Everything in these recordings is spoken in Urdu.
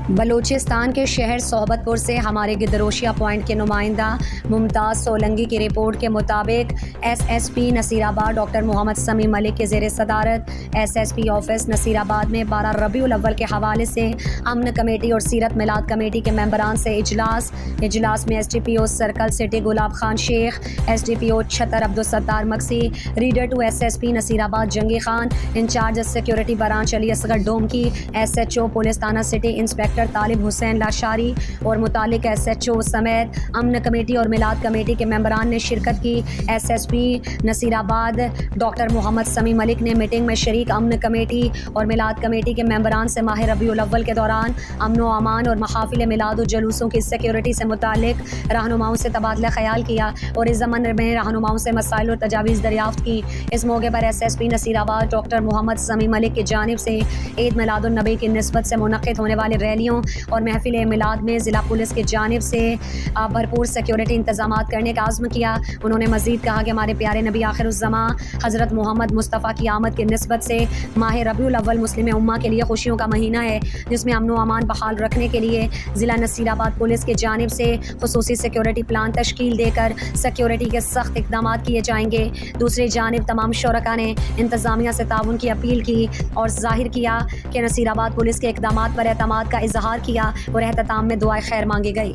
بلوچستان کے شہر صحبتپور سے ہمارے گدروشیا پوائنٹ کے نمائندہ ممتاز سولنگی کی رپورٹ کے مطابق ایس ایس پی نصیر آباد ڈاکٹر محمد سمیع ملک کے زیر صدارت S S P office Nasirabad میں 12 ربیع الاول کے حوالے سے امن کمیٹی اور سیرت میلاد کمیٹی کے ممبران سے اجلاس میں S D P O circle city Gulab Khan Sheikh, S D P O Chhattar Abdul Sattar Maksi, reader to S S P Naseerabad Jangi Khan, incharge security branch Ali Asghar Domki, S H O police تھانہ سٹی انسپکٹر طالب حسین لاشاری اور متعلق ایس ایچ او سمیت امن کمیٹی اور میلاد کمیٹی کے ممبران نے شرکت کی۔ ایس ایس پی نصیر آباد ڈاکٹر محمد سمیع ملک نے میٹنگ میں شریک امن کمیٹی اور میلاد کمیٹی کے ممبران سے ماہ ربیع الاول کے دوران امن و امان اور محافل میلاد و جلوسوں کی سیکورٹی سے متعلق رہنماؤں سے تبادلہ خیال کیا اور اس ضمن میں رہنماؤں سے مسائل اور تجاویز دریافت کی۔ اس موقع پر ایس ایس پی نصیر آباد ڈاکٹر محمد سمیع ملک کی جانب سے عید میلاد النبی کی نسبت سے منعقد ہونے والی ریلیوں اور محفل میلاد میں ضلع پولیس کی جانب سے بھرپور سیکورٹی انتظامات کرنے کا عزم کیا۔ انہوں نے مزید کہا کہ ہمارے پیارے نبی آخر الزماں حضرت محمد مصطفیٰ کی آمد کی نسبت سے ماہ ربیع الاول مسلم امہ کے لیے خوشیوں کا مہینہ ہے، جس میں امن و امان بحال رکھنے کے لیے ضلع نصیر آباد پولیس کی جانب سے خصوصی سیکورٹی پلان تشکیل دے کر سیکورٹی کے سخت اقدامات کیے جائیں گے۔ دوسری جانب تمام شرکاء نے انتظامیہ سے تعاون کی اپیل کی اور ظاہر کیا کہ نصیر آباد پولیس کے اقدامات پر اعتماد کا اظہار کیا اور اختتام میں دعائے خیر مانگی گئی۔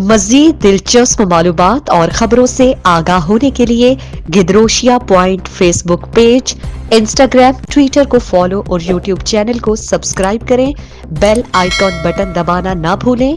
مزید دلچسپ معلومات اور خبروں سے آگاہ ہونے کے لیے Gedrosia Point Facebook page, Instagram, Twitter کو فالو اور یوٹیوب چینل کو سبسکرائب کریں۔ بیل آئیکن بٹن دبانا نہ بھولیں